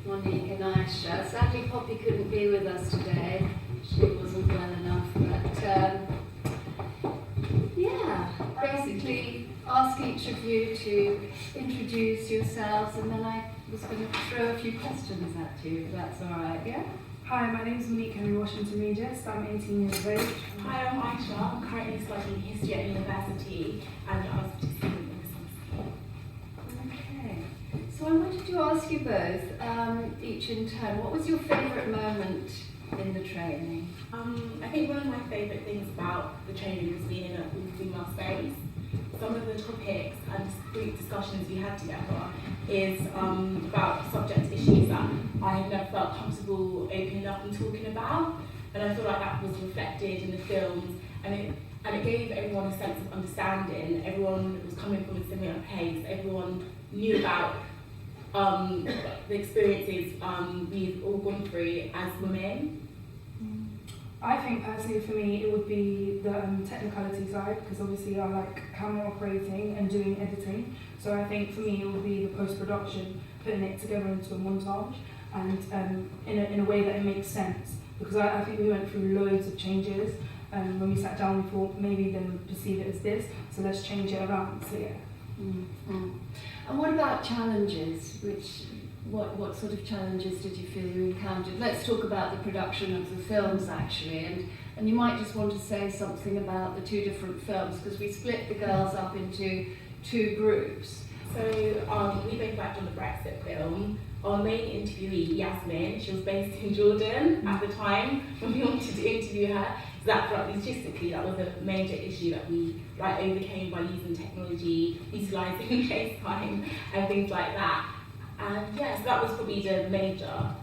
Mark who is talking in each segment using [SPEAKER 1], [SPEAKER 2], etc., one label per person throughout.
[SPEAKER 1] Monique and Aisha. Sadly, Poppy couldn't be with us today. She wasn't well enough, but yeah, basically ask each of you to introduce yourselves, and then I was going to throw a few questions at you, if that's all right, yeah?
[SPEAKER 2] Hi, my name is Monique HW. I'm 18 years of age.
[SPEAKER 3] Hi, I'm Aisha. I'm currently studying history at university, and I was participating in this scheme.
[SPEAKER 1] Okay. So I wanted to ask you both, each in turn, what was your favourite moment in the training?
[SPEAKER 3] I think one of my favourite things about the training was being in a female space. Some of the topics and group discussions we had together is about subject issues that I have never felt comfortable opening up and talking about, and I feel like that was reflected in the films, and it gave everyone a sense of understanding. Everyone was coming from a similar place. Everyone knew about the experiences we've all gone through as women.
[SPEAKER 2] I think personally for me it would be the technicality side, because obviously I like camera operating and doing editing. So I think for me it would be the post-production, putting it together into a montage and in a way that it makes sense. Because I think we went through loads of changes. When we sat down we thought maybe they would perceive it as this, so let's change it around. So yeah.
[SPEAKER 1] Mm-hmm. And what about challenges? What sort of challenges did you feel you encountered? Let's talk about the production of the films actually, and you might just want to say something about the two different films, because we split the girls up into two groups.
[SPEAKER 3] So we both worked on the Brexit film. Our main interviewee, Yasmin, she was based in Jordan at the time when we wanted to interview her. So that, like, logistically, that was a major issue that we overcame by using technology, utilising FaceTime and things like that. And yeah, so that was probably the major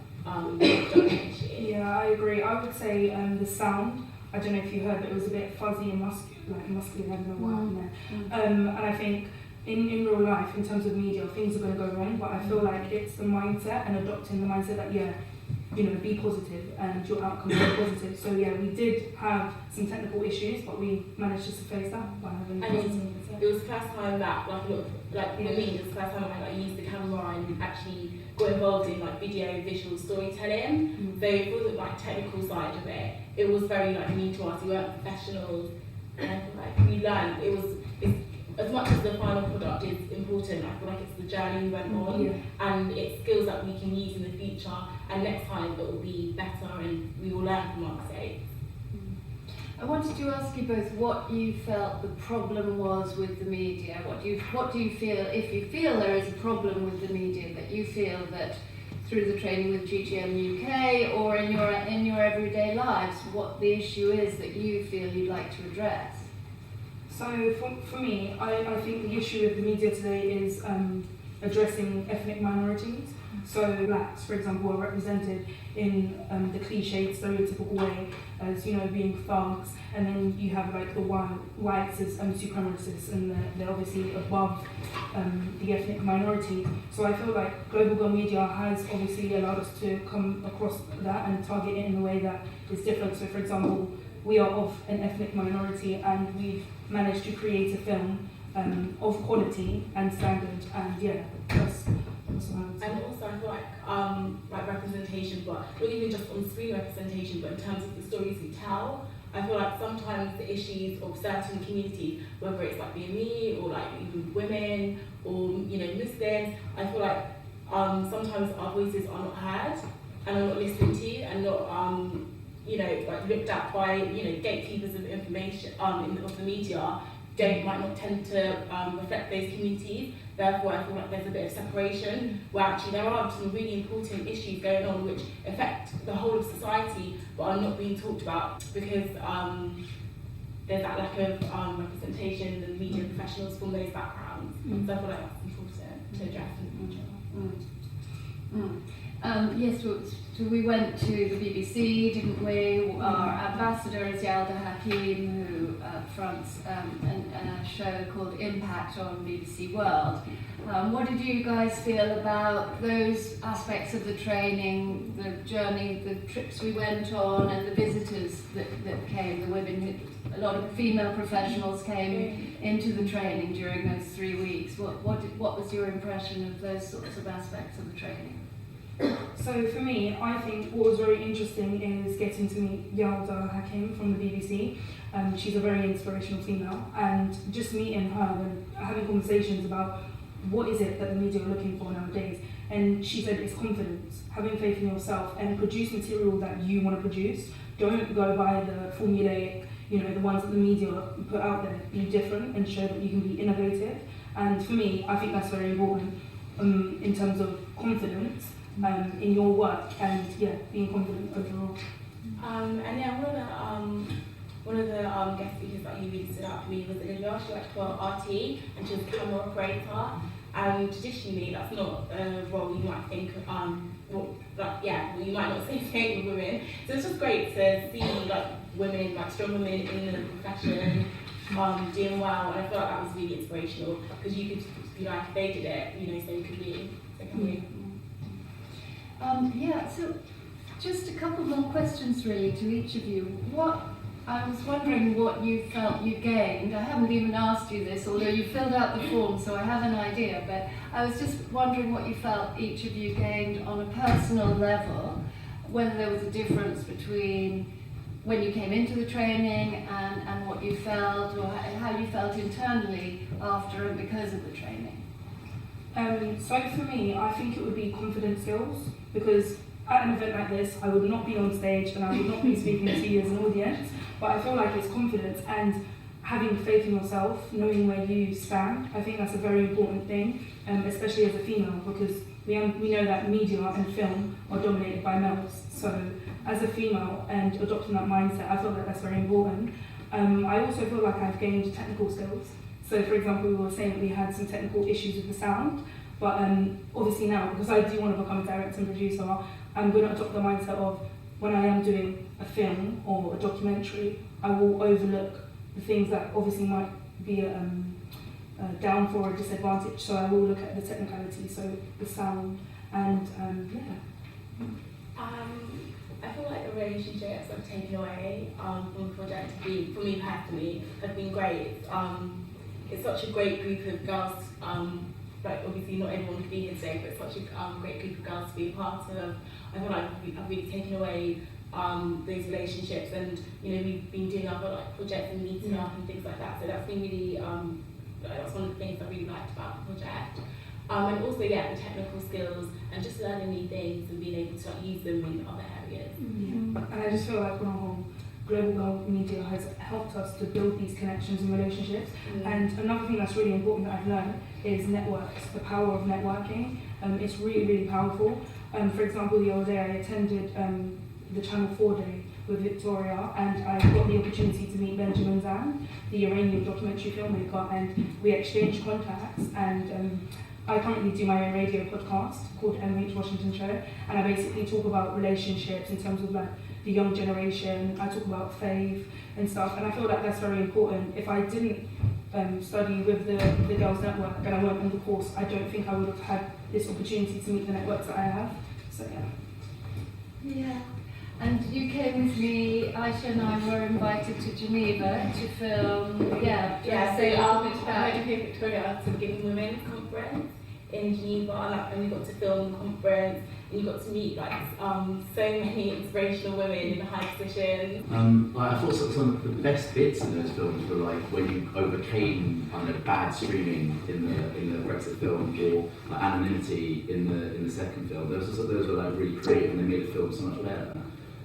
[SPEAKER 3] issue.
[SPEAKER 2] Yeah, I agree. I would say the sound. I don't know if you heard, but it was a bit fuzzy and muscular. I don't know what happened there. And I think in real life, in terms of media, things are going to go wrong. But I feel like it's the mindset and adopting the mindset that be positive and your outcome will be positive. So yeah, we did have some technical issues, but we managed to face that by having positive mindset.
[SPEAKER 3] It was the first time that for me, it was the first time I used the camera and actually got involved in video visual storytelling. So it wasn't technical side of it. It was very new to us. We weren't professionals, and I feel like we learned. It's as much as the final product is important, I feel like it's the journey we went on, and it's skills that we can use in the future, and next time it will be better and we will learn from our mistakes.
[SPEAKER 1] I wanted to ask you both what you felt the problem was with the media. What do you feel, if you feel there is a problem with the media, that you feel that through the training with GGM UK or in your everyday lives, what the issue is that you feel you'd like to address?
[SPEAKER 2] So for me, I think the issue with the media today is addressing ethnic minorities. So blacks, for example, are represented in the cliched, stereotypical way as being thugs, and then you have the whites as supremacists, and they're obviously above the ethnic minority. So I feel like Global Girl Media has obviously allowed us to come across that and target it in a way that is different. So for example, we are of an ethnic minority, and we've managed to create a film of quality and standard, and yeah, that's what I would say.
[SPEAKER 3] And also I feel like representation, but not even just on screen representation, but in terms of the stories we tell. I feel like sometimes the issues of certain communities, whether it's BME or even women or Muslims, I feel like sometimes our voices are not heard and are not listened to and not looked at by gatekeepers of information of the media. Might not tend to reflect those communities. Therefore, I feel like there's a bit of separation where actually there are some really important issues going on which affect the whole of society but are not being talked about because there's that lack of representation in the media professionals from those backgrounds. So I feel like that's important to address in the future.
[SPEAKER 1] Yes, so we went to the BBC, didn't we? Our ambassador is Yalda Hakim, who fronts a show called Impact on BBC World. What did you guys feel about those aspects of the training, the journey, the trips we went on, and the visitors that came, the women, a lot of female professionals came into the training during those 3 weeks? What was your impression of those sorts of aspects of the training?
[SPEAKER 2] So for me, I think what was very interesting is getting to meet Yalda Hakim from the BBC. She's a very inspirational female, and just meeting her and having conversations about what is it that the media are looking for nowadays. And she said it's confidence, having faith in yourself, and produce material that you want to produce. Don't go by the formulaic, the ones that the media put out there. Be different and show that you can be innovative. And for me, I think that's very important in terms of confidence in your work and being confident overall.
[SPEAKER 3] And yeah, one of the guest speakers that you really stood out for me was Olivia. She worked for RT and she was a camera operator. And traditionally, that's not a role you might think, you might not say same with women. So it's just great to see women, strong women in the profession, doing well. And I feel like that was really inspirational because you could be like, if they did it, so could we. So can we.
[SPEAKER 1] So just a couple more questions really to each of you. I was wondering what you felt you gained. I haven't even asked you this, although you filled out the form, so I have an idea, but I was just wondering what you felt each of you gained on a personal level, whether there was a difference between when you came into the training and what you felt, or how you felt internally after and because of the training.
[SPEAKER 2] So for me, I think it would be confidence skills, because at an event like this, I would not be on stage and I would not be speaking to you as an audience, but I feel like it's confidence and having faith in yourself, knowing where you stand. I think that's a very important thing, especially as a female, because we know that media and film are dominated by males. So as a female and adopting that mindset, I feel like that's very important. I also feel like I've gained technical skills. So for example, we were saying that we had some technical issues with the sound, but obviously now, because I do want to become a director and producer, I'm going to adopt the mindset of when I am doing a film or a documentary, I will overlook the things that obviously might be down for a disadvantage. So I will look at the technicality, so the sound, and
[SPEAKER 3] I feel like the relationships I've taken away from the project, for me personally, have been great. It's such a great group of girls. Obviously not everyone could be here today, but it's such a great group of girls to be a part of. I feel like I've really taken away those relationships, and we've been doing other projects and meeting up and things like that. So that's been really that's one of the things I really liked about the project. And also the technical skills and just learning new things and being able to use them in other areas.
[SPEAKER 2] And I just feel like on a whole, Global Girl Media has helped us to build these connections and relationships. And another thing that's really important that I've learned is networks, the power of networking. It's really, really powerful. For example, the other day I attended the Channel 4 Day with Victoria, and I got the opportunity to meet Benjamin Zan, the Iranian documentary filmmaker, and we exchanged contacts. And I currently do my own radio podcast called MHWashington Show, and I basically talk about relationships in terms of the young generation. I talk about faith and stuff, and I feel like that's very important. If I didn't study with the Girls Network and I went on the course, I don't think I would have had this opportunity to meet the networks that I have. So
[SPEAKER 1] Yeah. And you came with me, Aisha and I were invited to Geneva to film, say a little bit about
[SPEAKER 3] I came to Victoria to the Giving Women conference in Geneva, and we got to film the conference, and you got to meet so many inspirational women in high positions.
[SPEAKER 4] I thought some of the best bits in those films were when you overcame bad streaming in the Brexit film, or anonymity in the second film. Those were really creative, and they made the film so much better.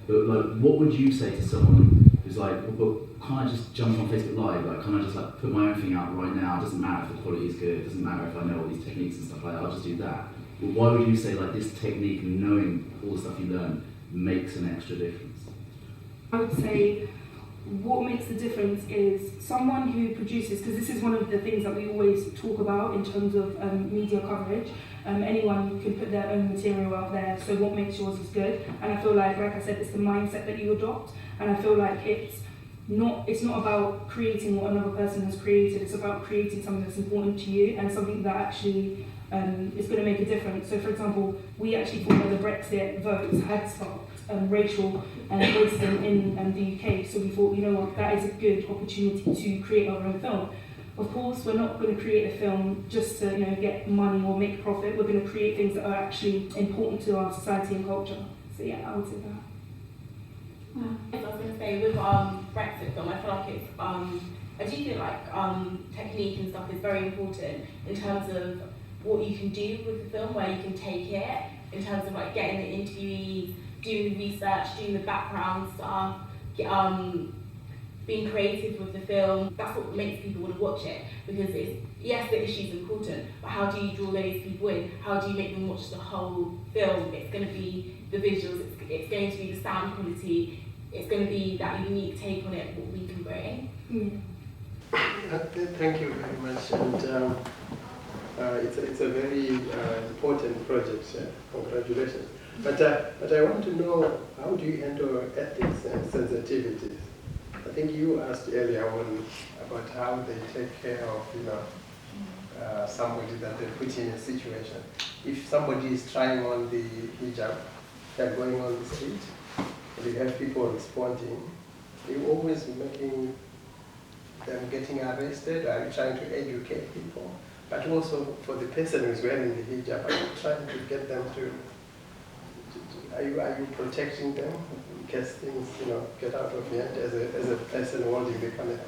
[SPEAKER 4] But what would you say to someone who's can't I just jump on Facebook Live? Can't I just put my own thing out right now? It doesn't matter if the quality is good. It doesn't matter if I know all these techniques and stuff like that. I'll just do that. But why would you say this technique and knowing all the stuff you learn makes an extra difference?
[SPEAKER 2] I would say what makes the difference is someone who produces, because this is one of the things that we always talk about in terms of media coverage. Anyone can put their own material out there, so what makes yours is good. And I feel like I said, it's the mindset that you adopt, and I feel like it's not about creating what another person has created, it's about creating something that's important to you and something that actually is going to make a difference. So for example, we actually thought that the Brexit votes had sparked racial racism in the UK, so we thought, that is a good opportunity to create our own film. Of course, we're not going to create a film just to get money or make profit. We're going to create things that are actually important to our society and culture. So yeah, I would say that.
[SPEAKER 3] I was going to say with Brexit film, I feel like it's I do feel like technique and stuff is very important in terms of what you can do with the film, where you can take it, in terms of like getting the interviewees, doing the research, doing the background stuff, being creative with the film. That's what makes people want to watch it, because yes, the issue is important, but how do you draw those people in? How do you make them watch the whole film? It's going to be the visuals, it's going to be the sound quality, it's going to be that unique take on it, what we can bring.
[SPEAKER 5] Thank you very much, and it's a very important project. Congratulations. But I want to know, how do you handle ethics and sensitivities? I think you asked earlier on about how they take care of somebody that they put in a situation. If somebody is trying on the hijab, they're going on the street, and you have people responding, you're always making them getting arrested. Are you trying to educate people? But also for the person who's wearing the hijab, are you trying to get them to are you protecting them in case things get out of hand as a person holding the camera?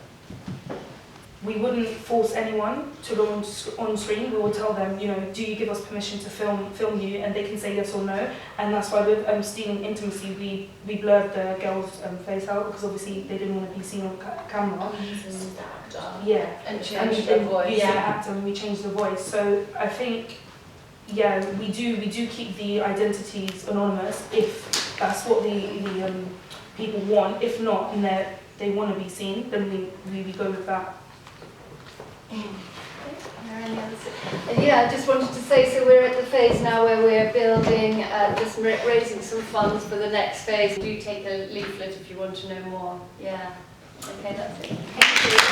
[SPEAKER 2] We wouldn't force anyone to go on screen. We will tell them, do you give us permission to film you, and they can say yes or no. And that's why with stealing intimacy, we blurred the girl's face out, because obviously they didn't want to be seen on camera. Yeah,
[SPEAKER 1] and change the voice.
[SPEAKER 2] Yeah, actor, and we changed the voice. So I think, yeah, we do keep the identities anonymous if that's what the people want. If not, and they want to be seen, then we go with that.
[SPEAKER 1] Yeah, I just wanted to say, so we're at the phase now where we're building, just raising some funds for the next phase. Do take a leaflet if you want to know more. Yeah, okay, that's it. Thank you.